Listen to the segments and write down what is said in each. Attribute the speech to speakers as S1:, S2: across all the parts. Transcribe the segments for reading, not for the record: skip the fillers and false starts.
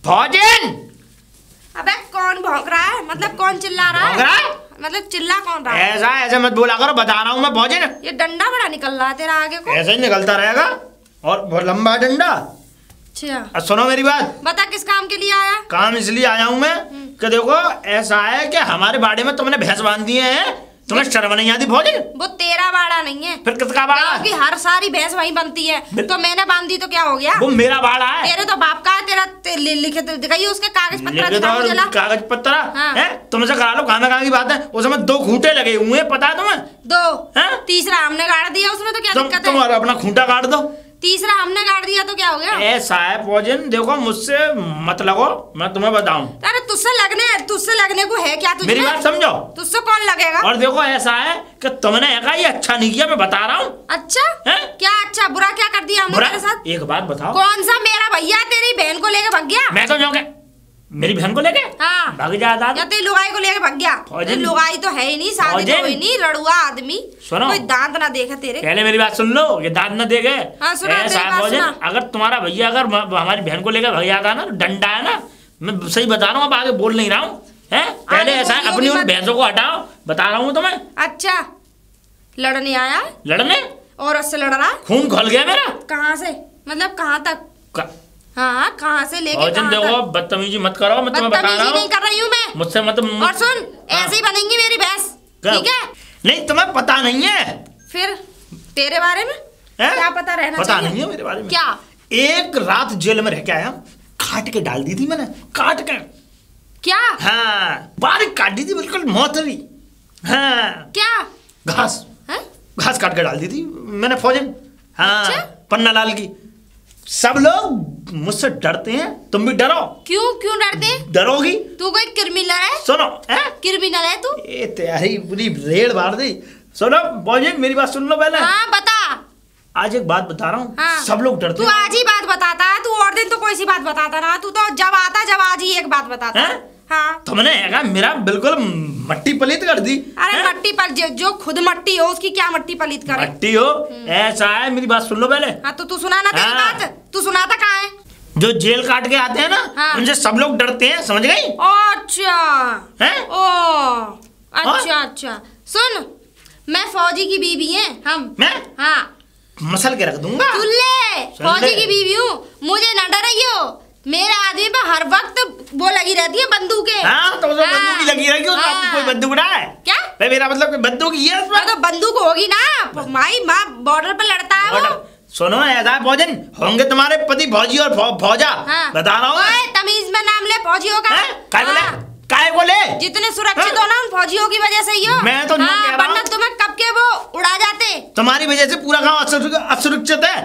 S1: भोजन।
S2: अबे कौन भौंक रहा है? मतलब कौन चिल्ला रहा है? मतलब चिल्ला कौन रहा है?
S1: ऐसे मत बोला करो, बता रहा हूँ मैं भोजन।
S2: ये डंडा बड़ा निकल रहा है तेरा आगे को।
S1: ऐसे ही निकलता रहेगा और बहुत लंबा डंडा।
S2: अच्छा
S1: सुनो मेरी बात।
S2: बता किस काम के लिए आया?
S1: काम इसलिए आया हूँ मैं कि देखो ऐसा है कि हमारे बाड़े में तुमने भैंस बांध दिए हैं, तुम्हें शर्म नहीं आती भोजन?
S2: वो तेरा बाड़ा नहीं है,
S1: फिर किसका बाड़ा है?
S2: कि हर सारी भैंस वहीं बनती है, तो मैंने बांध दी तो क्या हो गया?
S1: वो मेरा बाड़ा है।
S2: तेरे तो बाप का है, तेरा लिखे दिखाइए उसके कागज पत्र।
S1: कागज पत्र है तुमसे करा लो, कहाँ की बात है। उसमें 2 खूंटे लगे हुए हैं, पता है तुम्हें?
S2: 2 तीसरा हमने गाड़ दिया उसमें, तो क्या दिक्कत है?
S1: तुम अपना खूंटा काट दो।
S2: तीसरा हमने गाड़ दिया तो क्या हो गया?
S1: ऐसा है भोजन, देखो मुझसे मत लगो, मैं तुम्हें बताऊं।
S2: अरे तुझसे लगने को है क्या तुझे?
S1: मेरी बात समझो।
S2: तुझसे कौन लगेगा?
S1: और देखो ऐसा है कि तुमने ये अच्छा नहीं किया, मैं बता रहा हूँ।
S2: अच्छा है? क्या अच्छा? बुरा क्या कर दिया हमने तेरे साथ?
S1: एक बात बताओ।
S2: कौन सा मेरा भैया तेरी बहन को लेके भाग गया?
S1: मैं तो जाऊंगा मेरी बहन को लेके।
S2: हाँ
S1: भाग जाता
S2: या तेरी लुगाई को लेके भाग गया? लुगाई तो है ही नहीं, शादी तो हुई नहीं, रड़ुआ आदमी।
S1: सुनो, कोई
S2: दांत ना देखे तेरे।
S1: पहले मेरी बात सुन लो, ये दांत ना देखे।
S2: हाँ, सुना।
S1: अगर तुम्हारा भैया अगर हमारी बहन को लेकर भाग जाता ना, डंडा है ना, मैं सही बता रहा हूँ, अब आगे बोल नहीं रहा हूँ। पहले ऐसा है, अपनी उन भैंसों को हटाओ, बता रहा हूँ तुम्हें।
S2: अच्छा लड़ने आया?
S1: लड़ने?
S2: और उससे लड़ रहा?
S1: खून खोल गया मेरा।
S2: कहाँ से? मतलब कहाँ तक? हाँ कहाँ से लेके
S1: कहाँ तक? देखो बदतमीजी मत करो, मैं तुम्हें बता रहा हूँ।
S2: नहीं कर रही हूँ मैं,
S1: मुझसे मत।
S2: और सुन, ऐसे ही बनेंगी मेरी भैंस, ठीक है?
S1: नहीं तुम्हें पता नहीं है।
S2: फिर तेरे बारे में क्या पता रहना चाहिए?
S1: पता नहीं है मेरे बारे में।
S2: क्या?
S1: एक रात जेल में रह के आया, काट के डाल दी थी मैंने, काट के।
S2: क्या?
S1: हाँ बारीक काट दी थी, बिल्कुल मोहतरी। हाँ
S2: क्या?
S1: घास काट के डाल दी थी मैंने फौजन। हाँ पन्ना लाल की। सब लोग मुझसे डरते हैं, तुम भी डरो।
S2: क्यों डरते?
S1: डरोगी?
S2: तू कोई क्रिमिनल है?
S1: सुनो
S2: क्रिमिनल है तू?
S1: ये तेरी पूरी रेड मार दी। सुनो फौजन मेरी बात सुन लो पहले।
S2: हाँ बता।
S1: आज एक बात बता रहा हूँ।
S2: हाँ।
S1: सब लोग डरते
S2: हैं। तू आज ही बात बताता है, तू और दिन तो कोई सी बात बताता ना, तू तो जब आज ही एक बात बताता है। हाँ
S1: तुमने मेरा बिल्कुल मट्टी पलीत कर दी।
S2: अरे मट्टी पर जो खुद मट्टी हो उसकी क्या मट्टी पलीत करे? मट्टी
S1: हो ऐसा है, मेरी बात सुन लो पहले।
S2: हाँ तो तू सुना ना तेरी बात, तू सुनाता कहाँ है?
S1: जो जेल काट के आते हैं ना, उनसे सब लोग डरते हैं, समझ गई?
S2: अच्छा अच्छा सुन, मैं फौजी की बीवी है हम।
S1: मैं?
S2: हाँ
S1: मसल के रख दूंगा।
S2: फौजी की बीवी हूँ, मुझे न डराइयो। मेरे आदमी पे हर वक्त वो लगी रहती है बंदूकें।
S1: हाँ तो बंदूक लगी रहेगी, आपको कोई बंदूक ना है
S2: क्या?
S1: मेरा मतलब बंदूक ये
S2: तो बंदूक होगी ना, माई माँ बॉर्डर पर लड़ता है वो।
S1: सुनो ऐसा भोजन, होंगे तुम्हारे पति फौजी और फौजा। बता रहा हूँ,
S2: तमीज में नाम ले फौजियों का।
S1: काय बोले?
S2: जितने सुरक्षित हो ना उन फौजियों की वजह से ही हो।
S1: मैं तो
S2: वरना तुम्हें कब के वो उड़ा जाते।
S1: तुम्हारी वजह से पूरा गांव असुरक्षित है।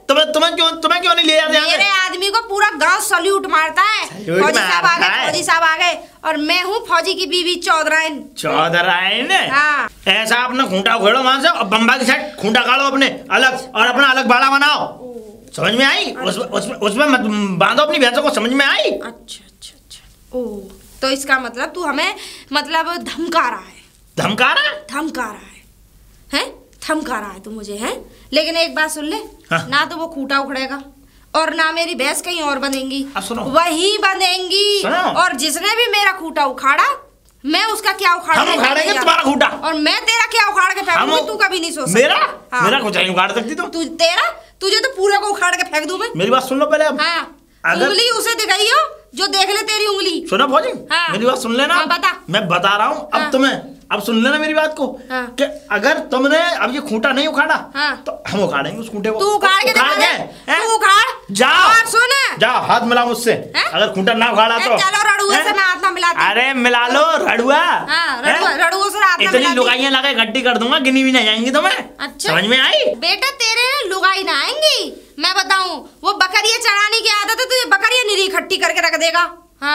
S1: तुम्हें क्यों नहीं ले जाते?
S2: मेरे आदमी को पूरा गांव सल्यूट मारता है। फौजी साहब आ गए, फौजी साहब आ गए, और मैं हूँ फौजी की बीवी
S1: चौधराइन। ऐसा अपना खूंटा उखेड़ो वहां से, और बम्बा की साइड खूंटा काटो अपने अलग, और अपना अलग बाड़ा बनाओ। समझ में आई? उसमें मत बांधो अपनी भैंसों को, समझ में आई?
S2: अच्छा ओ तो इसका मतलब तू हमें धमका रहा है?
S1: धमका
S2: रहा है तू मुझे, है? लेकिन एक बात सुन ले, ना तो वो खूंटा उखड़ेगा और ना मेरी भैंस कहीं और बंधेंगी, वही बंधेंगी। और जिसने भी मेरा खूंटा उखाड़ा, मैं उसका क्या
S1: उखाड़ेंगे तुम्हारा खूंटा,
S2: और मैं तेरा क्या उखाड़ के फेंकूंगी, तू कभी नहीं सोच
S1: सकता। मेरा कुछ नहीं उखाड़ सकती
S2: तुझे तो पूरे को उखाड़ के फेंक दूं मैं।
S1: मेरी बात सुन लो पहले।
S2: उंगली उसे दिखाइयो जो देख ले तेरी उंगली।
S1: सुनो फौजी, मेरी बात सुन लेना।
S2: बता।
S1: मैं बता रहा हूँ अब तुम्हें, अब सुन लेना मेरी बात को। कि अगर तुमने अब ये खूंटा नहीं उखाड़ा, तो हम उखाड़ेंगे उस खूंटे को।
S2: तू उखाड़ के
S1: जा, सुन जा, हाथ मिला मुझसे। अगर खूंटा ना उखाड़ा तो
S2: चलो रड़ुआ से मैं हाथ ना मिलाती।
S1: अरे मिला लो रड़ुआ,
S2: रड़ुआ से हाथ ना
S1: इतनी लुगाइयां लगा गड्डी कर दूंगा, गिनी भी नहीं जाएंगी तुम्हें।
S2: अच्छा
S1: समझ में आई?
S2: बेटा तेरे लुगाई ना आएंगी, मैं बताऊं। वो बकरियां चढ़ाने की आदत है, तुझे बकरियां निरी इकट्ठी करके रख देगा।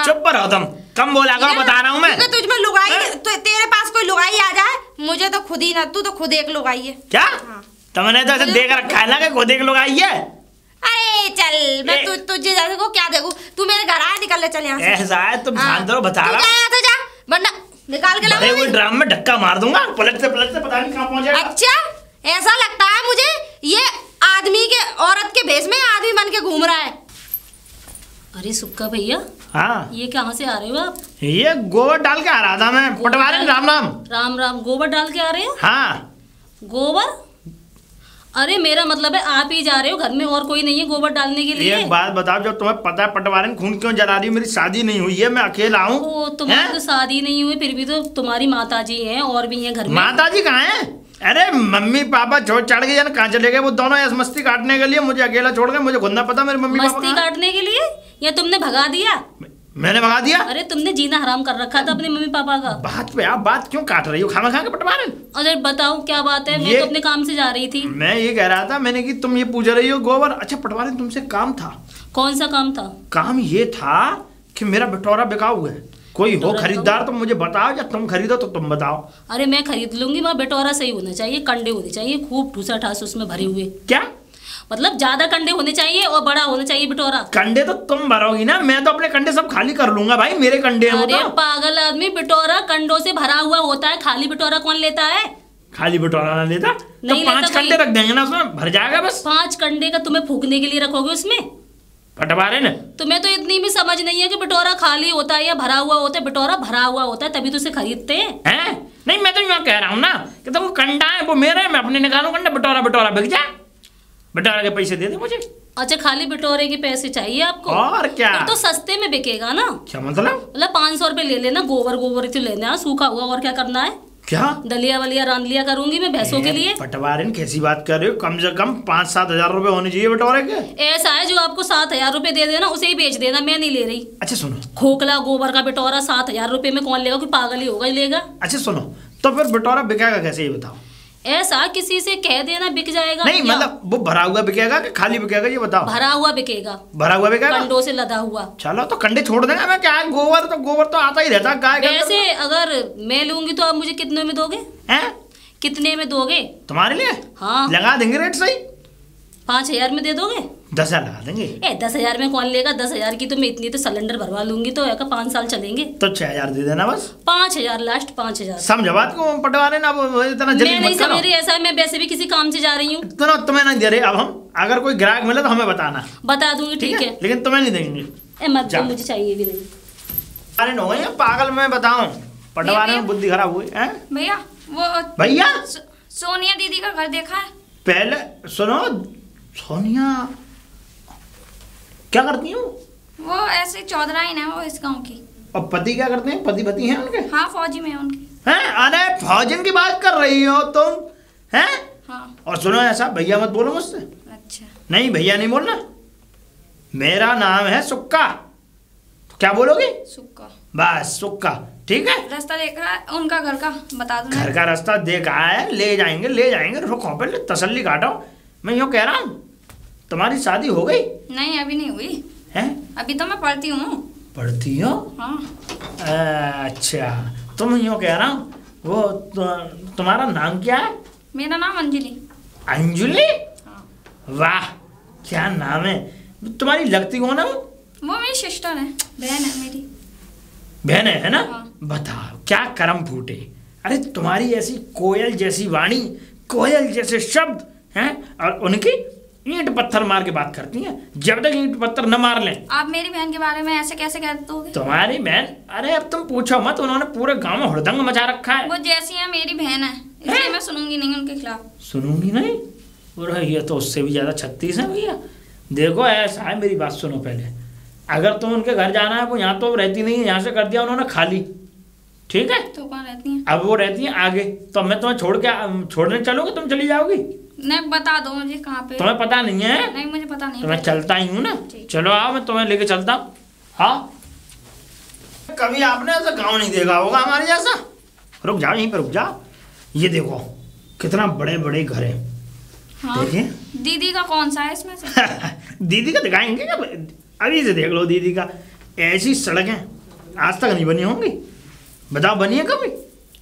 S1: चुप रहो तुम, कम बोला करो, बता रहा हूँ मैं।
S2: तुझमें लुगाई, तेरे पास कोई लुगाई आ जाए, मुझे तो खुद ही ना, तू तो खुद एक लुगाई है।
S1: क्या? तुमने तो ऐसे देख रखा है ना कि खुद एक लुगाई है।
S2: अरे चल, मैं तुझे जैसे को क्या देखूं? तू मेरे घर आया, निकल ले चल यहाँ से।
S1: ऐसा है, तुम शांत रहो, बता रहा हूँ।
S2: तो जा, वरना निकाल के ला।
S1: वो ड्राम में धक्का मार दूंगा, पलटते पता नहीं कहाँ पहुँचेगा।
S2: अच्छा ऐसा लगता है मुझे ये आदमी के, औरत के भेष में आदमी बन के घूम रहा है।
S3: अरे सुक्का भैया,
S1: हाँ
S3: ये कहाँ से आ रहे हो आप?
S1: ये गोबर डाल के आ रहा था मैं। पटवारी राम राम।
S3: राम राम। गोबर डाल के आ रहे हो?
S1: हाँ।
S3: गोबर? अरे मेरा मतलब है आप ही जा रहे हो, घर में और कोई नहीं है गोबर डालने के लिए?
S1: एक बात बताओ, जो तुम्हें पता है पटवारी ने खून क्यों जला रही? मेरी शादी नहीं हुई है, मैं अकेला हूँ।
S3: तुम्हारी तो शादी नहीं हुई, फिर भी तो तुम्हारी माता जी है और भी है घर में।
S1: माता जी कहाँ है? अरे मम्मी पापा छोड़ चढ़ गए, कहाँ चले गए वो दोनों? ऐसे मस्ती काटने के लिए मुझे अकेला छोड़ गए। मुझे खुद ना पता मेरे मम्मी पापा
S3: मस्ती काटने के लिए या तुमने भगा दिया?
S1: मैंने भगा दिया?
S3: अरे तुमने जीना हराम कर रखा था अपने मम्मी पापा का।
S1: बात पे आप बात क्यों काट रही हो खाना खा के पटवारी?
S3: अरे बताओ क्या बात है? मैं तो अपने काम से जा रही थी।
S1: मैं ये कह रहा था, मैंने कि तुम ये पूछ रही हो गोबर। अच्छा पटवारी तुमसे काम था।
S3: कौन सा काम था?
S1: काम ये था कि मेरा बटोरा बिकाऊ है, कोई हो खरीदार तो मुझे बताओ, या तुम खरीदो तो तुम बताओ।
S3: अरे मैं खरीद लूंगी, वहाँ बटोरा सही होना चाहिए, कंडे होने चाहिए खूब ठूसा ठास उसमें भरे हुए।
S1: क्या
S3: मतलब ज्यादा कंडे होने चाहिए और बड़ा होना चाहिए बटोरा।
S1: कंडे तो तुम भरोगी ना, मैं तो अपने कंडे सब खाली कर लूंगा भाई, मेरे कंडे हैं।
S3: अरे पागल आदमी, बटोरा कंडों से भरा हुआ होता है, खाली बटोरा कौन लेता है?
S1: खाली बटोरा ना लेता तो
S3: नहीं
S1: 5 कंडे रख देंगे ना, उसमें भर जाएगा बस।
S3: 5 कंडे का तुम्हें फूकने के लिए रखोगे उसमें?
S1: पटवारी ने
S3: तुम्हें तो इतनी भी समझ नहीं है कि बटोरा खाली होता है या भरा हुआ होता है। बटोरा भरा हुआ होता है तभी तो उसे खरीदते हैं।
S1: नहीं मैं तो यूँ कह रहा हूँ ना कि तुम कंडा है वो मेरा है, मैं अपने निकालू कंडा, बटोरा बिक जाए, बटोरा के पैसे दे दे मुझे। अच्छा
S3: खाली बटोरे के पैसे चाहिए आपको?
S1: और क्या?
S3: तो सस्ते में बिकेगा ना।
S1: क्या मतलब?
S3: 500 रुपए ले लेना, गोबर तो लेना सूखा हुआ, और क्या करना है?
S1: क्या
S3: दलिया वलिया रांध लिया करूंगी मैं भैंसों के लिए।
S1: पटवारी कैसी बात कर रहे हो? कम से कम 5-7 हजार रुपए होने चाहिए बटोरे के।
S3: ऐसा है जो आपको 7,000 रुपए दे देना उसे ही बेच देना, मैं नहीं ले रही।
S1: अच्छा सुनो,
S3: खोखला गोबर का बटोरा 7,000 रुपए में कौन लेगा? कोई पागल ही होगा लेगा।
S1: अच्छा सुनो, तो फिर बटोरा बिकेगा कैसे ये बताओ?
S3: ऐसा किसी से कह देना बिक जाएगा।
S1: नहीं मतलब वो भरा हुआ बिकेगा कि खाली बिकेगा ये बताओ?
S3: भरा हुआ बिकेगा।
S1: भरा हुआ बिकेगा,
S3: कंडों से लदा हुआ।
S1: चलो तो कंडे छोड़ देंगे, मैं क्या है, गोबर तो आता ही रहता गाय।
S3: वैसे अगर मैं लूंगी तो आप मुझे कितने में दोगे? कितने में दोगे?
S1: तुम्हारे लिए
S3: हाँ
S1: लगा देंगे रेट सही।
S3: 5,000 में दे दोगे?
S1: 10,000 लगा देंगे।
S3: 10,000 में कौन लेगा? 10,000 की तो मैं इतनी तो सिलेंडर भरवा लूंगी तो 5 साल चलेंगे।
S1: तो 6,000 दे देना बस।
S3: 5,000 लास्ट 5,000।
S1: समझ बात को पटवारी ना, इतना जल्दी
S3: मैं नहीं समझ रही। ऐसा है मैं वैसे भी किसी काम से जा रही हूँ।
S1: तो तुम्हें नहीं दे रहे, अब हम अगर कोई ग्राहक मिले तो हमें बताना।
S3: बता दूंगी ठीक है,
S1: लेकिन तुम्हें नहीं देंगे।
S3: मत दो, मुझे चाहिए भी नहीं।
S1: अरे नो पागल में बताऊं, पटवारी में बुद्धि खराब हुई है
S2: भैया। वो
S1: भैया
S2: सोनिया दीदी का घर देखा है?
S1: पहले सुनो, सोनिया क्या करती हूँ?
S2: वो ऐसे चौधराइन है वो इस गांव की।
S1: और पति क्या करते हैं? पति हैं उनके?
S2: हाँ फौजी में उनके।
S1: हैं? अरे फौजन की बात कर रही हो तुम? हैं?
S2: हाँ।
S1: और सुनो, ऐसा भैया मत बोलो मुझसे।
S2: अच्छा।
S1: नहीं भैया नहीं बोलना, मेरा नाम है सुक्का। तो क्या बोलोगे?
S2: सुक्का।
S1: बस सुक्का, ठीक है।
S2: रास्ता देखा है उनका घर का? बता दो।
S1: घर का रास्ता देखा है, ले जाएंगे। रुको पहले तसल्ली काटो। मैं यूँ कह रहा हूँ, तुम्हारी शादी हो गई?
S2: नहीं अभी नहीं हुई
S1: है।
S2: अभी तो मैं पढ़ती हूँ।
S1: पढ़ती हो?
S2: हाँ।
S1: अच्छा, तुम यूँ कह रहा हूँ, वो तुम्हारा नाम क्या है?
S2: मेरा नाम अंजलि।
S1: अंजलि?
S2: हाँ।
S1: वाह क्या नाम है। तुम्हारी लगती कौन है?
S2: वो मेरी सिस्टर है, बहन है मेरी।
S1: बहन है ना?
S2: हाँ।
S1: बताओ क्या करम फूटे। अरे तुम्हारी ऐसी कोयल जैसी वाणी, कोयल जैसे शब्द हैं, और उनकी ईंट पत्थर मार के बात करती हैं। जब तक ईंट पत्थर न मार लें।
S2: आप मेरी बहन के बारे में ऐसे कैसे कह दोगे? तुम्हारी
S1: बहन? अरे अब तुम पूछो मत, उन्होंने पूरे गांव में हुड़दंग मचा रखा है।
S2: वो जैसी है मेरी बहन है, इसलिए मैं सुनूंगी नहीं उनके खिलाफ।
S1: सुनूंगी नहीं? और ये तो उससे भी ज्यादा 36 है भैया। देखो ऐसा है, मेरी बात सुनो पहले। अगर तुम उनके घर जाना है, वो यहाँ तो रहती नहीं है, यहाँ से कर दिया उन्होंने खाली, ठीक है?
S2: तो कहाँ रहती हैं?
S1: अब वो रहती है आगे, तो मैं तुम्हें छोड़ने चलूंगी, तुम चली जाओगी?
S2: नहीं बता दो मुझे कहाँ पे।
S1: तुम्हें पता नहीं है?
S2: नहीं मुझे पता नहीं।
S1: तो मैं चलता ही हूँ ना। चलो आओ, मैं तुम्हें लेके चलता हूँ। हाँ, कभी आपने ऐसा गाँव नहीं देखा होगा हमारे जैसा। रुक जाओ, यहीं पर रुक जाओ। ये देखो कितना बड़े बड़े घर है।
S2: हाँ।
S1: देखिए
S2: दीदी का कौन सा है इसमें से?
S1: दीदी का दिखाएंगे क्या? अभी से देख लो दीदी का। ऐसी सड़कें आज तक नहीं बनी होंगी, बताओ बनी है कभी?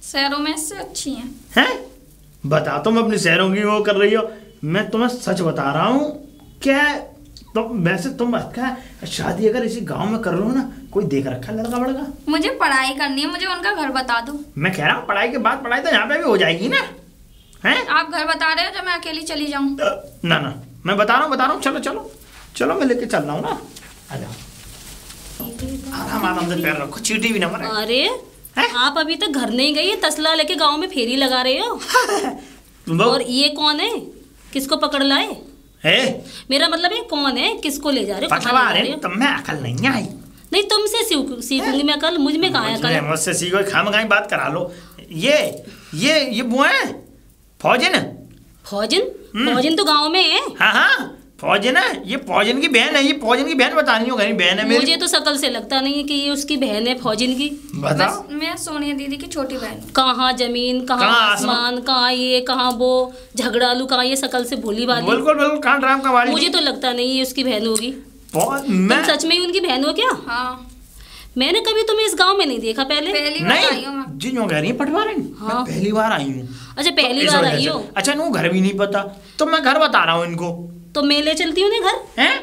S2: शहरों में इससे अच्छी हैं।
S1: हैं? बता, तुम अपनी शहरों की वो कर रही हो, मैं तुम्हें सच बता रहा हूँ। क्या तो वैसे तुम क्या शादी अगर इसी गांव में कर लो ना, कोई देख रखा लड़का बड़का?
S2: मुझे पढ़ाई करनी है, मुझे उनका घर बता दो।
S1: मैं कह रहा हूँ पढ़ाई के बाद पढ़ाई तो यहाँ पे भी हो जाएगी ना। हैं?
S2: आप घर बता रहे हो जब मैं अकेली चली जाऊँ?
S1: ना मैं बता रहा हूँ, चलो मैं लेके चल रहा हूँ ना। आ जाओ। आराम से पैर रखो, चींटी भी ना मारे।
S3: अरे आप अभी तक घर नहीं गई, तसला लेके गांव में फेरी लगा रहे हो। और ये कौन है, किसको पकड़ लाए? मेरा मतलब ये कौन है, किसको ले जा रहे हो?
S1: तुम में अकल नहीं आई?
S3: नहीं, तुमसे सीखूंगी मैं अकल, मुझ में कहाँ है अकल?
S1: मुझसे सीखो, खामखाई बात करा लो। ये वो है फौजन।
S3: फौजन तो गांव में है।
S1: हाँ फौजन है, ये फौजन की बहन है। ये फौजन की बहन बता रही हूँ, बहन है मेरी।
S3: मुझे तो शकल से लगता नहीं है कि ये उसकी बहन है फौजन की।
S1: बताओ।
S2: मैं सोनिया दीदी की छोटी बहन।
S3: कहाँ जमीन, कहाँ आसमान, कहाँ ये, कहाँ वो, झगड़ालू कहाँ ये, शकल से भोली वाली।
S1: बिल्कुल कहाँ ड्राम का वाली।
S3: मुझे तो लगता नहीं है उसकी बहन होगी।
S1: तुम
S3: सच में ही उनकी बहन हो क्या?
S2: हाँ।
S3: मैंने कभी तुम्हें इस गांव में नहीं देखा पहले।
S2: पहली बार आई हूँ।
S1: जी कह रही है पटवारी। हाँ। पहली बार आई हूँ।
S3: अच्छा पहली बार आई हो।
S1: अच्छा इनको घर भी नहीं पता, तो मैं घर बता रहा हूँ इनको।
S3: तो मैं ले चलती हूँ घर।
S1: हैं?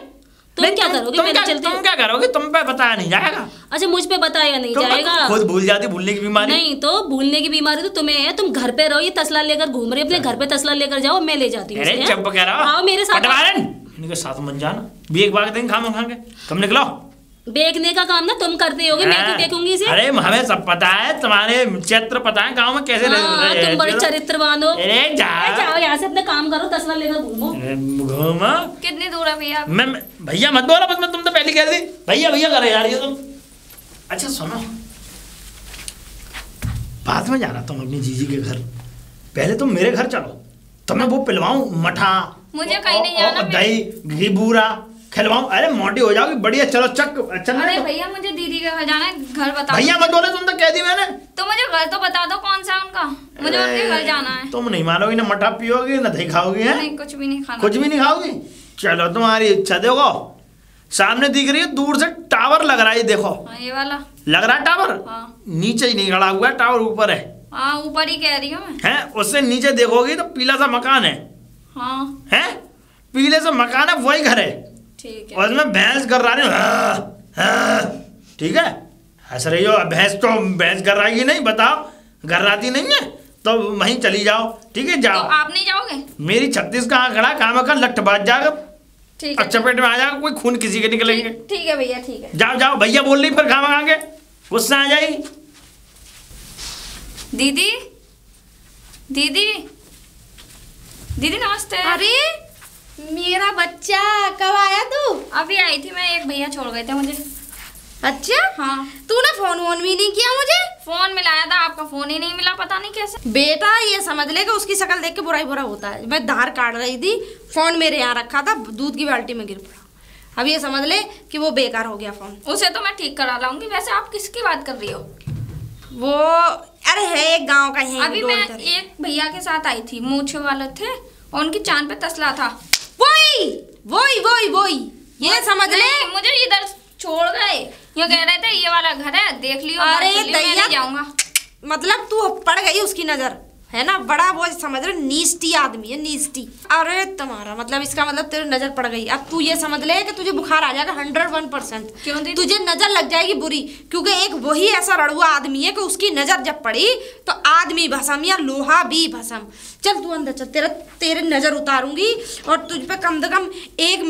S3: तुम क्या करोगे? मैं चलती हूँ।
S1: तुम क्या करोगे? तुम पे बताया नहीं जाएगा।
S3: अच्छा मुझ पे बताया नहीं जाएगा?
S1: खुद भूल जाती, भूलने की बीमारी।
S3: नहीं तो भूलने की बीमारी तो तुम्हें है, तुम घर पे रहो, ये तसला लेकर घूम रहे, अपने घर पे तसला लेकर जाओ, मैं ले जाती हूँ।
S1: चुप कह रहा हूँ,
S3: आओ मेरे साथ।
S1: इनके साथ मत जाना, भी एक बार दिन खाम खाएंगे। तुम निकलो।
S3: बेचने का काम ना तुम करते होगे, मैं क्यों देखूंगी इसे?
S1: अरे हमें सब पता है, तुम्हारे चरित्र पता है गांव में कैसे रहे।
S3: तुम बड़े चरित्रवान हो।
S1: जाओ
S3: यहाँ से अपने काम करो, तसला लेकर घूमो।
S1: घूमो।
S2: कितनी दूर है भैया?
S1: मैं भैया मत बोलो, बस मैं तुम तो पहले कह दी भैया भैया करे जा रही हो तुम। अच्छा सुनो, बाद में जाना तुम अपनी जीजी के घर, पहले तुम मेरे घर चलो, तुम्हें वो पिलवाऊं मठा।
S2: मुझे कहीं नहीं जाना।
S1: दही घी बूरा खिलवाऊं। अरे मोटी हो जाओगी बढ़िया। चलो चक चलना।
S2: अरे भैया मुझे दीदी के घर जाना है, घर बता।
S1: भैया मत बोले, तुम तो कह दी मैंने।
S2: तो मुझे घर तो बता दो कौन सा उनका, मुझे उनके घर जाना है।
S1: तुम नहीं मानोगी, ना मठा पियोगी ना दही खाओगी। है
S2: नहीं, कुछ भी नहीं खाना।
S1: कुछ भी नहीं खाओगी? चलो तुम्हारी इच्छा। देखो सामने दिख रही है दूर से टावर लग रहा है, देखो।
S2: ये वाला
S1: लग रहा है टावर। नीचे ही नहीं खड़ा हुआ है टावर, ऊपर है।
S2: हाँ ऊपर ही कह रही हूँ मैं।
S1: है उससे नीचे देखोगी तो पीला सा मकान है।
S2: हाँ
S1: है पीले सा मकान है, वही घर है।
S2: ठीक है।
S1: और उसमें भैंस कर रहा है। ठीक है, हंस रही हो। भैंस तो भैंस कर रही नहीं, बताओ घर राती नहीं है तो वहीं चली जाओ। ठीक है जाओ।
S2: तो आप नहीं जाओगे?
S1: मेरी 36 कहाँ खड़ा, काम का लठ बाज जाएगा।
S2: ठीक है।
S1: अच्छा पेट में आ जाएगा, कोई खून किसी के निकलेंगे।
S2: ठीक है भैया, ठीक है।
S1: जाओ जाओ, भैया बोल रही फिर खामा खाएंगे, गुस्सा आ जाएगी।
S2: दीदी दीदी दीदी नमस्ते।
S4: अरे मेरा बच्चा, कब आया तू?
S2: अभी आई थी मैं, एक भैया छोड़ गए थे मुझे।
S4: अच्छा हाँ, तूने फोन वोन भी नहीं किया मुझे?
S2: फोन मिलाया था, आपका फोन ही नहीं मिला, पता नहीं कैसे।
S4: बेटा ये समझ ले कि उसकी शक्ल देख के बुरा ही बुरा होता है। मैं धार काट रही थी, फोन मेरे यहाँ रखा था, दूध की बाल्टी में गिर पड़ा। अब ये समझ ले कि वो बेकार हो गया फोन।
S2: उसे तो मैं ठीक करा लाऊंगी। वैसे आप किसकी बात कर रही हो?
S4: वो अरे है एक गाँव का है।
S2: अभी मैं एक भैया के साथ आई थी, मूछे वाले थे और उनकी चांद पे तसला था।
S4: वही वही वही वही, ये समझ ले।
S2: मुझे इधर छोड़ गए, ये कह रहे थे ये वाला घर है, देख लियो।
S4: अरे दैया,
S2: जाऊंगा।
S4: मतलब तू पड़ गई उसकी नजर है ना। बड़ा वो समझ रहे, नीस्टी आदमी है, नीस्टी। अरे तुम्हारा मतलब, इसका मतलब तेरी नजर पड़ गई। अब तू ये समझ ले कि तुझे बुखार आ जाएगा 101%।
S2: क्यों दीदी?
S4: तुझे नजर लग जाएगी बुरी, क्योंकि एक वही ऐसा रड़ुआ आदमी है कि उसकी नजर जब पड़ी तो आदमी भस्म या लोहा भी भस्म। चल तू अंदर चल, तेरे नजर उतारूंगी और तुझ पे कम से कम एक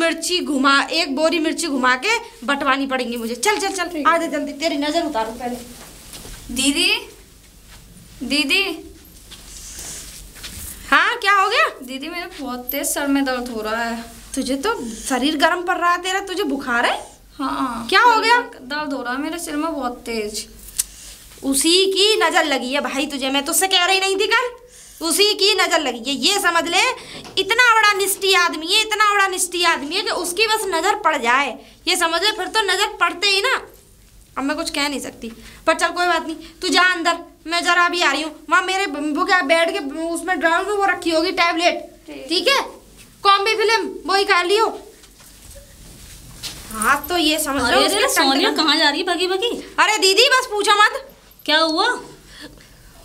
S4: बोरी मिर्ची घुमा के बंटवानी पड़ेंगी मुझे। चल चल चल आ जा जल्दी, तेरी नजर उतारू पहले।
S2: दीदी दीदी।
S4: हाँ क्या हो गया?
S2: दीदी मेरे बहुत तेज सर में दर्द हो रहा है।
S4: तुझे तो शरीर गर्म पड़ रहा है तेरा, तुझे बुखार है?
S2: हाँ।
S4: क्या हो गया?
S2: दर्द हो रहा है मेरे सिर में बहुत तेज।
S4: उसी की नजर लगी है भाई तुझे, मैं तुझसे कह रही नहीं थी कल? उसी की नजर लगी है। ये समझ ले, इतना बड़ा निष्ठी आदमी है, इतना बड़ा निष्ठी आदमी है कि उसकी बस नजर पड़ जाए, ये समझ ले, फिर तो नजर पड़ते ही ना। अब मैं कुछ कह नहीं सकती, पर चल कोई बात नहीं, तू जा अंदर, मैं जरा अभी आ रही हूँ। वहाँ मेरे वो क्या बेड के उसमें ड्रावर में वो रखी होगी टैबलेट, ठीक है? कॉम्बी फिल्म वही खा लियो। हाँ तो ये समझ लो।
S3: सोनिया कहाँ जा रही है भगी भगी?
S4: अरे दीदी बस पूछो मत।
S3: क्या हुआ?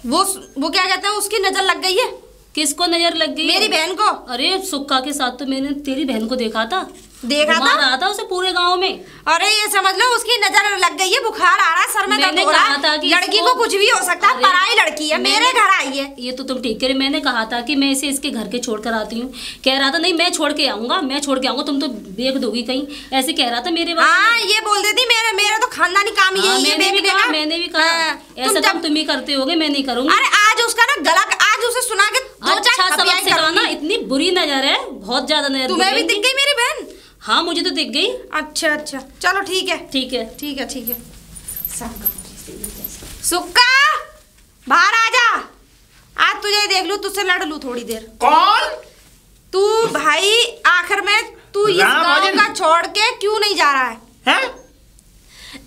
S4: वो क्या कहते हैं, उसकी नजर लग गई है।
S3: किसको नजर लग गई?
S4: मेरी बहन को।
S3: अरे सुक्का के साथ तो मैंने तेरी बहन को देखा था
S4: रहा
S3: था उसे पूरे गांव में।
S4: अरे ये समझ लो उसकी नजर लग गई है, बुखार आ रहा है, सर में दर्द हो रहा है। लड़की को कुछ भी हो सकता है, पराई लड़की है, मेरे घर आई है।
S3: ये तो तुम ठीक कह रहे। मैंने कहा था कि मैं इसे इसके घर के छोड़ कर आती हूँ, कह रहा था नहीं मैं छोड़ के आऊंगा, मैं छोड़ के आऊंगा, तुम तो बेच दोगी कहीं, ऐसे कह रहा था मेरे बारे में।
S4: हाँ ये बोल देती, मेरे तो खानदान खानदानी काम यही है बेचने का।
S3: मैंने भी कहा ऐसा काम तुम ही करते होगे, मैं नहीं करूंगी।
S4: अरे आज उसका ना गला, आज उसे सुना के दो चार
S3: सबक सिखाना। इतनी बुरी नजर है, बहुत ज्यादा नजर।
S4: तुम्हें भी दिख गई मेरी बहन?
S3: हाँ मुझे तो दिख गई।
S4: अच्छा अच्छा चलो ठीक है
S3: ठीक है
S4: ठीक है ठीक है। सुक्का बाहर आ जा, आज तुझे देख लूं, तुझसे लड़ लूं थोड़ी देर।
S1: कौन
S4: तू भाई? आखिर में तू इस गांव का छोड़ के क्यों नहीं जा रहा है?
S1: हैं?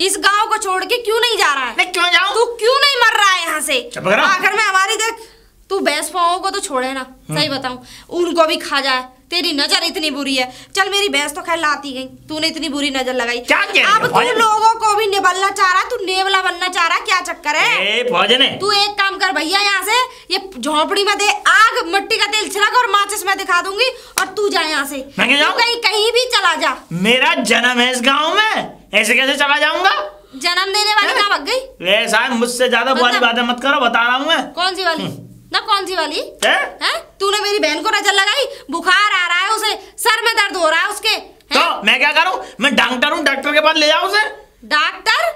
S4: इस गांव को छोड़ के क्यों नहीं जा रहा है?
S1: मैं क्यों जाऊं?
S4: तू क्यों नहीं मर रहा है यहाँ से?
S1: आखिर
S4: में हमारी देख, तू भैंस पाओ को तो छोड़े ना, सही बताऊं, उनको भी खा जाए। तेरी नजर इतनी बुरी है। चल मेरी भैंस तो खैर लाती गई, तूने इतनी बुरी नजर लगाई। अब तू लोगों को भी निबलना चाह रहा, तू नेवला बनना चाह रहा, क्या चक्कर है? तू एक काम कर भैया, यहाँ से ये झोपड़ी में दे आग, मिट्टी का तेल छिड़क और माचिस मैं दिखा दूंगी और तू जा यहाँ से। कहीं भी चला जा।
S1: मेरा जन्म है इस गाँव में, ऐसे कैसे चला जाऊंगा?
S4: जन्म देने वाली कहाँ भाग गई?
S1: ऐसा मुझसे ज्यादा वाली बातें मत करो, बता रहा हूँ मैं।
S4: कौन सी वाली ना? कौन सी वाली है? तूने मेरी बहन को नजर लगाई, बुखार आ रहा है उसे, सर में दर्द हो रहा है उसके।
S1: तो मैं क्या करूं? मैं डॉक्टर हूं, डॉक्टर के पास ले जाऊं उसे।
S4: डॉक्टर?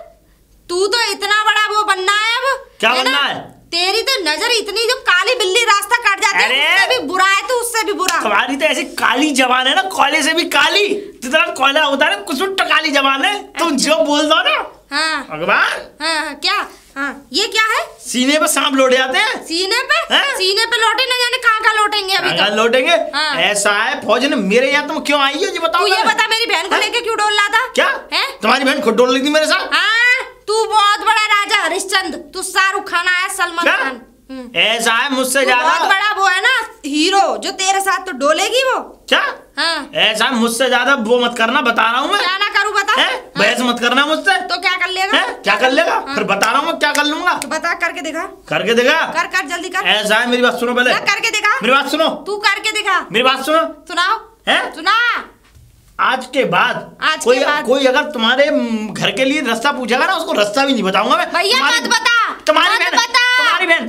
S4: तू तो इतना बड़ा वो बनना है अब।
S1: क्या बनना है?
S4: तेरी तो नजर इतनी, जो काली बिल्ली रास्ता काट जाती है, उससे भी बुरा है तू, उससे भी बुरा।
S1: तुम्हारी तो ऐसी काली जबान है ना, कोयले से भी काली। जितना कोयला होता है ना, कुछ काली जबान है। तुम जो बोल दो ना,
S4: हाँ
S1: भगवान।
S4: हाँ क्या? हाँ ये क्या है?
S1: सीने पे सांप लौट जाते हैं।
S4: सीने पे? सीने पे लौटे, न जाने कहाँ लौटेंगे अभी तक।
S1: लौटेंगे? ऐसा है फौज ने मेरे यहाँ, तुम क्यों आई हो? ये बताओ।
S4: तू ये बता, मेरी बहन को लेके क्यों डोल रहा था?
S1: क्या है? तुम्हारी बहन खुद डोल रही थी मेरे साथ।
S4: हाँ तू बहुत बड़ा राजा हरिश्चंद्र, तू शाहरुख खान आया, सलमान खान।
S1: ऐसा है मुझसे ज्यादा
S4: बहुत बड़ा वो है ना हीरो, जो तेरे साथ तो डोलेगी वो।
S1: क्या?
S4: हाँ।
S1: ऐसा है मुझसे ज्यादा वो मत करना, बता रहा हूँ मैं।
S4: क्या ना करूँ बता?
S1: बहस मत करना मुझसे।
S4: तो क्या कर लेगा?
S1: क्या कर लेगा? फिर बता रहा हूँ मैं क्या कर लूंगा।
S4: तो बता, करके दिखा।
S1: करके दिखा?
S4: कर जल्दी कर।
S1: ऐसा है, मेरी बात सुनो पहले।
S4: करके दिखा।
S1: मेरी बात सुनो।
S4: तू करके दिखा।
S1: मेरी बात सुनो।
S4: सुनाओ। सुना।
S1: आज के बाद कोई अगर तुम्हारे घर के लिए रास्ता पूछेगा ना, उसको रास्ता भी नहीं बताऊंगा मैं।
S4: भैया मत बता।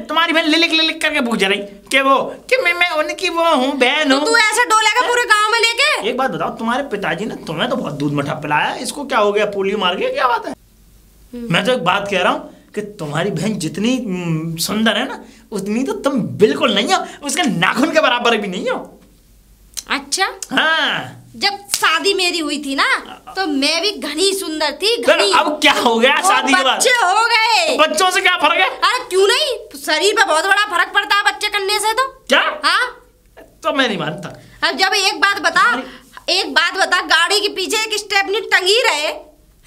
S1: तुम्हारी बहन लिख करके पूछ रही कि वो कि मैं उनकी वो हूँ, बहन हूँ।
S4: तू ऐसे डोलेगा पूरे गांव में लेके?
S1: एक बात बताओ, तुम्हारे पिताजी ने तुम्हें तो बहुत दूध मठा पिलाया, इसको क्या हो गया? पोलियो मार गया, क्या बात है? मैं तो एक बात कह रहा हूँ कि तुम्हारी बहन जितनी सुंदर है ना, उतनी तो तुम बिल्कुल नहीं हो, उसके नाखून के बराबर भी नहीं हो।
S4: अच्छा
S1: हाँ,
S4: जब शादी मेरी हुई थी ना, तो मैं भी घनी सुंदर थी, घनी।
S1: अब क्या हो गया शादी के बाद?
S4: बच्चे हो गए।
S1: बच्चों से क्या फर्क है?
S4: अरे क्यों नहीं, शरीर पे बहुत बड़ा फर्क पड़ता है बच्चे करने से। तो
S1: क्या?
S4: हाँ
S1: तो मैं नहीं मानता।
S4: अब जब एक बात बता, गाड़ी के पीछे एक स्टेपनी टंगी रहे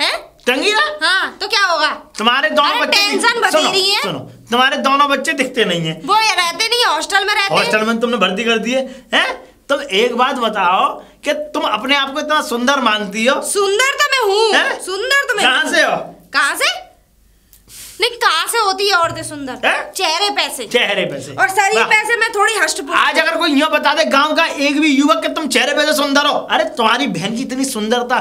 S4: हैं,
S1: टंगी ना?
S4: हाँ तो क्या होगा?
S1: तुम्हारे दोनों बच्चे
S4: टेंशन बती रही है।
S1: सुनो, तुम्हारे दोनों बच्चे दिखते नहीं है।
S4: वो ये रहते नहीं, हॉस्टल में रहते।
S1: हॉस्टल में तुमने भर्ती कर दिए हैं? तुम एक बात बताओ कि तुम अपने आप को इतना सुंदर मानती हो?
S4: सुंदर तो मैं हूँ। सुंदर तो मैं
S1: कहाँ से हो?
S4: कहाँ से नहीं, कहाँ से होती है औरतें सुंदर? चेहरे पे से।
S1: चेहरे पे से
S4: और शरीर पे से मैं थोड़ी हष्टपुष्ट।
S1: आज अगर कोई यूँ बता दे गांव का एक भी युवक कि तुम चेहरे पे से सुंदर हो, अरे तुम्हारी बहन की इतनी सुंदरता,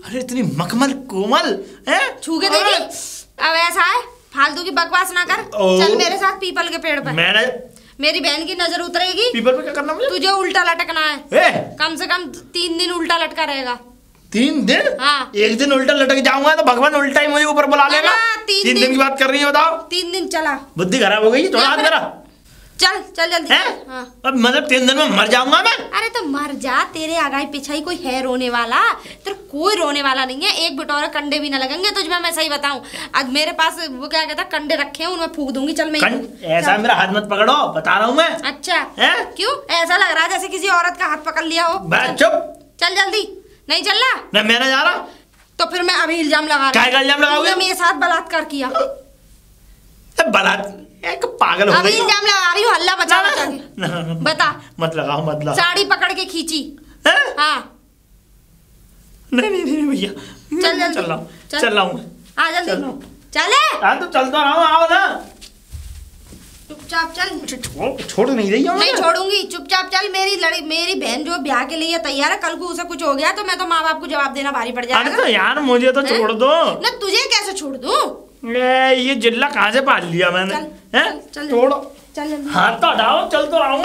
S1: अरे इतनी मखमल कोमल है,
S4: छू के देखी। अब ऐसा है, फालतू की बकवास ना कर, चल मेरे साथ पीपल के पेड़ पर।
S1: मैंने
S4: मेरी बहन की नजर उतरेगी।
S1: पीपल पे क्या करना मुझे?
S4: तुझे उल्टा लटकना है। कम से कम 3 दिन उल्टा लटका रहेगा।
S1: 3 दिन?
S4: हाँ।
S1: एक दिन उल्टा लटक जाऊंगा तो भगवान उल्टा ही मुझे ऊपर बुला लेगा। 3 दिन की बात कर रही है, बताओ।
S4: 3 दिन चला,
S1: बुद्धि खराब हो गई, थोड़ा हाथ मेरा।
S4: चल जल्दी।
S1: हाँ। अब मतलब 3 दिन में मर जाऊंगा मैं?
S4: अरे तो मर जा, तेरे आगाई पिछाई कोई है रोने वाला? तेरे कोई रोने वाला नहीं है, एक बिटोरे कंडे भी ना लगेंगे तुझमें, मैं सही बताऊं। आज मेरे पास वो क्या कहता है, कंडे रखे हैं, उनमें फूंक दूंगी। चल मैं
S1: ऐसा मेरा हाथ मत पकड़ो, बता रहा हूँ मैं।
S4: अच्छा क्यों? ऐसा लग रहा है जैसे किसी औरत का हाथ पकड़ लिया हो।
S1: चुप।
S4: चल जल्दी। नहीं चल रहा?
S1: मैं नहीं जा रहा।
S4: तो फिर मैं अभी इल्जाम लगा रहा हूँ।
S1: क्या इल्जाम लगाओगे?
S4: मेरे साथ बलात्कार किया।
S1: एक पागल हो गई।
S4: अभी इल्जाम लगा रही हूँ, हल्ला बचा के। बता।
S1: मत लगाओ, मत लगाओ।
S4: साड़ी पकड़ के खींची। हाँ
S1: नहीं भैया,
S4: चल जल्दी।
S1: चल रहा हूँ।
S4: आ जल्दी। चले।
S1: हाँ तो चलता रहा हूँ, आओ ना।
S4: चुपचाप चल।
S1: छोड़ नहीं रही हूँ।
S4: नहीं छोड़ूंगी, चुपचाप चल। मेरी बहन जो ब्याह के लिए तैयार है, कल को उसे कुछ हो गया तो मैं तो माँ बाप को जवाब देना भारी पड़ जाएगा।
S1: अरे तो यार मुझे तो छोड़ दो
S4: ना। तुझे कैसे छोड़ दूं?
S1: ये जिल्ला कहाँ से पाल लिया मैंने? छोड़ो, हाथ तो हटाओ, चल तो रहा हूँ।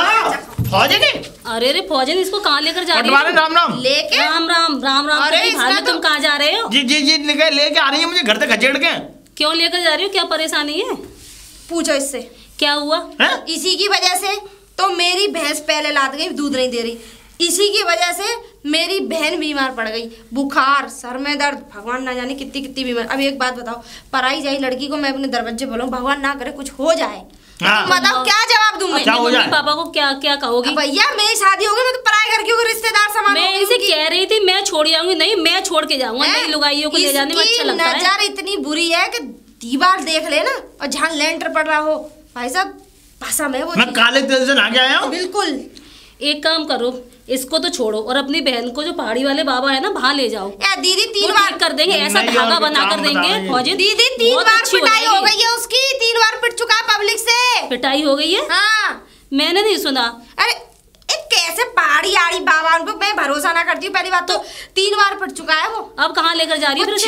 S1: फौजन,
S3: अरे रे फौजन, इसको कहाँ लेकर जा रही हो?
S1: राम राम
S2: लेके
S3: राम राम राम राम।
S2: अरे
S3: तुम कहाँ जा रहे हो?
S1: जी जी जी लेके आ रही है मुझे घर से खचेड़ के।
S3: क्यों लेकर जा रही हो? क्या परेशानी है?
S2: पूछो इससे
S3: क्या हुआ
S1: है?
S2: इसी की वजह से तो मेरी भैंस पहले लाद गई, दूध नहीं दे रही। इसी की वजह से मेरी बहन बीमार पड़ गई, बुखार, सर में दर्द, भगवान ना जाने कितनी कितनी बीमार। अब एक बात बताओ, पराई जाई लड़की को मैं अपने दरवाजे बोलूं, भगवान ना करे कुछ हो जाए, बताओ क्या जवाब दूं मैं?
S3: मम्मी पापा को क्या क्या कहोगी?
S2: भैया मेरी शादी हो गई, मैं तो पराई घर की रिश्तेदार समान।
S3: मैं इसे कह रही थी मैं छोड़ जाऊंगी, नहीं मैं छोड़ के जाऊंगा, नहीं लुगाइयों को ले जाने में अच्छा लगता है।
S2: नजर इतनी बुरी है कि दीवार देख ले ना, और जहाँ लेंटर पड़ रहा हो भाई साहब, भाषा में वो
S1: मैं काले तेल से नहा के आया हूँ।
S2: बिल्कुल।
S3: एक काम करो, इसको तो छोड़ो और अपनी बहन को जो पहाड़ी वाले बाबा है ना वहाँ ले जाओ।
S2: दीदी 3 बार
S3: कर देंगे, ऐसा धागा बना कर देंगे। फौजी
S2: दीदी 3 बार पिटाई हो गई है उसकी, 3 बार पिट चुका है पब्लिक से।
S3: पिटाई हो गई है?
S2: हाँ,
S3: मैंने नहीं सुना।
S2: अरे कैसे पहाड़ी आड़ी बाबा, उन पर मैं भरोसा ना करती हूँ। पहली बात तो 3 बार पिट चुका है वो।
S3: अब कहाँ लेकर जा रही है?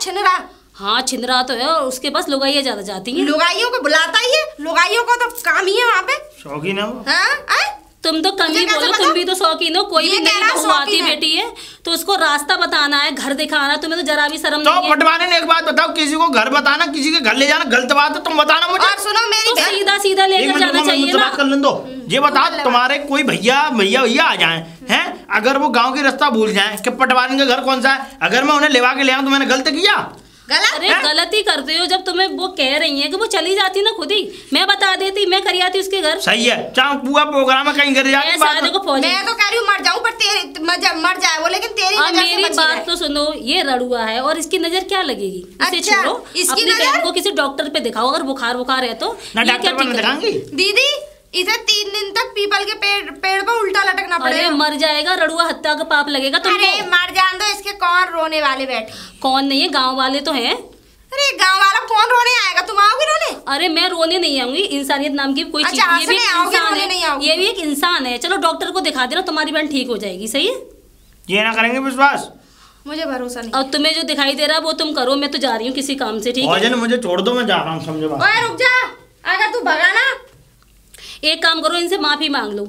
S2: छिनरा।
S3: हाँ छिनरा तो है, और उसके पास लुगाइयाँ ज्यादा जाती हैं।
S2: लुगाइयों को बुलाता ही है, लुगाइयों को तो काम ही है वहाँ पे।
S1: शौकीन है वो।
S2: हाँ?
S3: तुम तो कम ही बोलो, तुम भी तो शौकीन हो। कोई भी नई बहू आती बेटी है तो उसको रास्ता बताना है, घर दिखाना, तुम्हें तो जरा भी शर्म नहीं है।
S1: तो पटवाने ने एक बात बताओ, किसी को घर बताना, किसी के घर ले जाना गलत बात है, तुम बताना मुझे।
S2: और सुनो मेरी
S3: तो सीधा सीधा लेकर जाना चाहिए ना।
S1: बात कर लें दो, ये बता तुम्हारे कोई भैया आ जाए हैं, अगर वो गांव की रास्ता भूल जाए कि पटवारी का घर कौन सा है, अगर मैं उन्हें लेवा के ले आऊं तो मैंने गलत किया?
S3: अरे गलती करते हो, जब तुम्हें वो कह रही है कि वो चली जाती ना खुद ही, मैं बता देती, मैं कर आती उसके घर।
S1: सही है, चाहे पूरा प्रोग्राम है कहीं कर जाती।
S2: मैं तो कह रही हूँ मर जाऊं, पर मर जाए वो, लेकिन तेरी नजर से
S3: मेरी बात तो सुनो, ये रड़ुआ है और इसकी नजर क्या लगेगी? इसे छोड़ो, अपनी बहन को किसी डॉक्टर पे दिखाओ, अगर बुखार है तो।
S2: दीदी इसे 3 दिन तक पीपल के पेड़ पर उल्टा लटकना पड़ेगा।
S3: मर जाएगा, रड़ुआ हत्या का पाप लगेगा तुमको।
S2: अरे मर जान दो, इसके कौन रोने वाले बैठे?
S3: कौन नहीं है, गांव वाले तो हैं।
S2: अरे गांव वाला कौन रोने आएगा? तुम आओगी रोने?
S3: अरे मैं रोने नहीं आऊंगी, इंसानियत नाम की कोई चीज, ये भी एक इंसान है। चलो डॉक्टर को दिखा देना, तुम्हारी बहन ठीक हो जाएगी। सही है?
S1: ये ना करेंगे विश्वास?
S2: मुझे भरोसा नहीं।
S3: और तुम्हें जो दिखाई दे रहा है वो तुम करो, मैं तो जा रही हूँ किसी काम से। ठीक है
S1: मुझे छोड़ दो, मैं जा रहा हूँ। समझो बात।
S2: रुक जा, अगर तू भगा ना,
S3: एक काम करो, इनसे माफी मांग लो,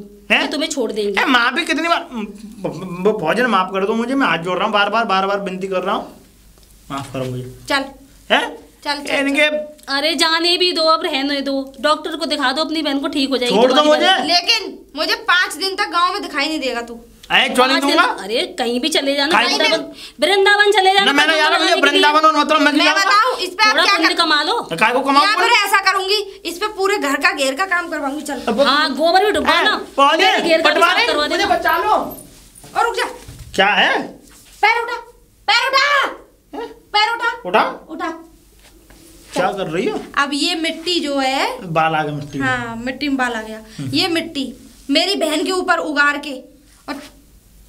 S3: तुम्हें छोड़ देंगे।
S1: माफी कितनी बार? फौजन माफ कर दो मुझे, मैं हाथ जोड़ रहा हूँ, बार बार विनती कर रहा हूँ, माफ करो मुझे।
S2: चल
S1: है
S2: चल
S1: इनके।
S3: अरे जाने भी दो, अब रहने दो, डॉक्टर को दिखा दो, अपनी बहन को ठीक हो जाएगी।
S1: छोड़ दो मुझे।
S2: लेकिन मुझे 5 दिन तक गांव में दिखाई नहीं देगा तू।
S3: अरे कहीं भी चले जाना, वृंदावन चले जाना।
S1: मैंने यार वृंदावन मतलब
S2: मैं बताऊं इस पे आप क्या
S3: कमा लो।
S1: काय को कमाऊं?
S2: या फिर ऐसा करूंगी, इस पे पूरे घर का घेर का काम करवाऊंगी। चल
S3: हाँ, गोबर भी डुबाना,
S1: मुझे बचा लो।
S2: और रुक जा।
S1: क्या है?
S2: पैर उठा, पैर उठा, पैर उठा,
S1: उठा
S2: उठा।
S1: क्या कर रही हो?
S2: अब ये मिट्टी जो है,
S1: बाल आ गया मिट्टी।
S2: हाँ मिट्टी में बाल आ गया। ये मिट्टी मेरी बहन के ऊपर उगाड़ के और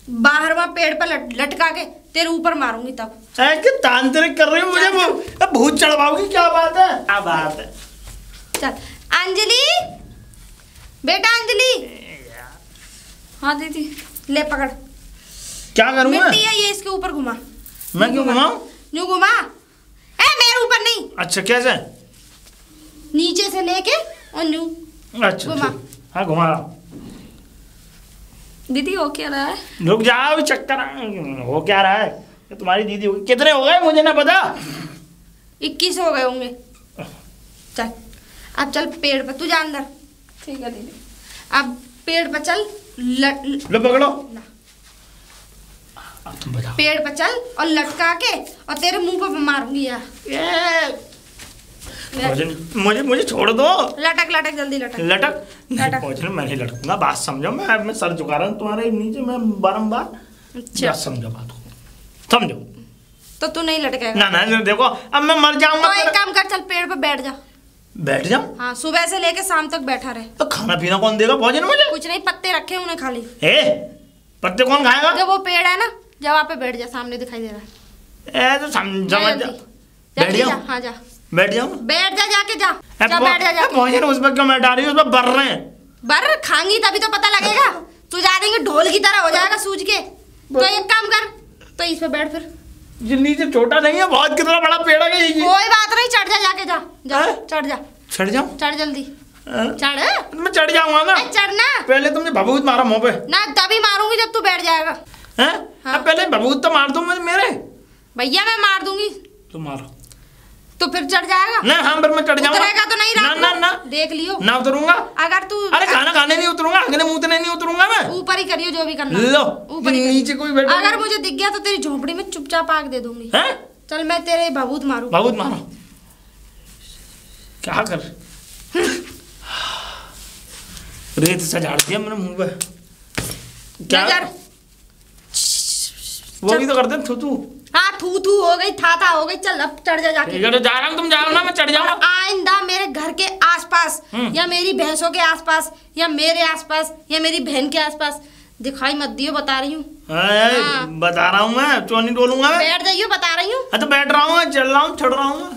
S2: बाहर वहाँ पेड़ पर लटका के तेरे ऊपर मारूंगी तब।
S1: तांत्रिक कर रही हूँ मुझे, भूत चढ़वाओगी? क्या बात है? क्या बात है?
S2: चल अंजलि, बेटा अंजलि। हाँ दीदी ले पकड़।
S1: क्या करूँ?
S2: मिट्टी है ये, इसके ऊपर घुमा।
S1: मैं क्यों घुमाऊं?
S2: यूं घुमा। मेरे ऊपर नहीं।
S1: अच्छा कैसे?
S2: नीचे से लेके और यूं।
S1: अच्छा घुमा। हाँ घुमा।
S3: दीदी हो क्या रहा है?
S1: रुक जाओ, अभी चक्कर हो क्या रहा है? तुम्हारी दीदी होगी। कितने हो गए मुझे ना पता।
S2: 21 हो गए होंगे। चल अब चल पेड़ पर, तू जा अंदर।
S3: ठीक है दीदी।
S2: अब पेड़ पर चल,
S1: लो पकड़ो।
S2: पेड़ पर चल और लटका के और तेरे मुंह पर मारूंगी यार।
S1: मुझे छोड़ दो।
S2: लटक लटक जल्दी लटक।
S1: लटक मैं नहीं लटकूंगा। बात समझो, मैं सर झुका रहा हूँ तुम्हारे नीचे, मैं बारंबार। अच्छा समझो बात को, समझो।
S2: तो तू नहीं लटकेगा?
S1: ना देखो अब मैं मर जाऊंगा।
S2: तो एक काम कर, चल पेड़ पे बैठ जा।
S1: बैठ जाऊं?
S2: हाँ, सुबह से लेके शाम तक बैठा रहे।
S1: तो खाना पीना कौन देगा भोजन मुझे?
S2: कुछ नहीं, पत्ते रखे उन्हें खाली।
S1: पत्ते कौन खाएगा?
S2: जब वो पेड़ है ना, जा वहाँ पे बैठ जा, सामने दिखाई दे रहा है।
S1: तो समझ बैठ जाऊं?
S2: हाँ जा
S1: बैठ जाऊं।
S2: बैठ जा, जाके जा बैठ जा।
S1: भोजन उस पर क्यों बैठा रही है? उस पर बर रहे हैं।
S2: बर खाएंगी तभी तो पता लगेगा। तू जा देंगे ढोल की तरह हो जाएगा सूझ के। तो एक काम कर, तो इस पे बैठ फिर।
S1: नीचे छोटा नहीं है बहुत, कितना बड़ा पेड़ है।
S2: कोई बात नहीं, चढ़ जा, जाके जा चढ़ जा।
S1: चढ़ जाऊं?
S2: चढ़ जल्दी चढ़।
S1: मैं चढ़ जाऊंगा ना।
S2: चढ़ना।
S1: पहले तुमने भभूत मारा मुंह पे
S2: ना, तभी मारूंगी जब तू बैठ जाएगा।
S1: हाँ? पहले भभूत तो मार दूं मेरे।
S2: भैया मैं मार दूंगी।
S1: तुम मारो
S2: तो फिर चढ़ जाएगा
S1: ना। हाँ फिर मैं चढ़ जाऊंगा।
S2: उतरेगा तो नहीं रात
S1: ना ना
S2: देख लियो
S1: ना उतरूंगा।
S2: अगर तू
S1: अरे खाना खाने नहीं उतरूंगा, अगले मुंहने नहीं उतरूंगा मैं।
S2: ऊपर ही करियो जो भी करना।
S1: लो
S2: ऊपर
S1: नीचे कोई बैठा।
S2: अगर मुझे दिख गया तो तेरी झोपड़ी में चुपचाप आग दे दूंगी। चल मैं तेरे भभूत मारू।
S1: भभूत मारो। क्या कर रेत सजाड़ दिया मैंने मुंह पे। क्या वो भी तो करते थू थू।
S2: हाँ थू थू हो गई, था हो गई। चल अब चढ़ जा जाके।
S1: तो जा रहा हूँ, तुम जाओ ना, मैं चढ़ जाऊंगा।
S2: आइंदा मेरे घर के आसपास या मेरी भैंसों के आसपास या मेरे आसपास या मेरी बहन के आसपास दिखाई मत दियो, बता रही हूँ।
S1: बता रहा हूँ मैं, चोनी डोलूंगा मैं।
S2: बैठ जाइयो, बता रही हूँ।
S1: तो बैठ रहा हूँ, चल रहा हूँ, चढ़ रहा हूँ।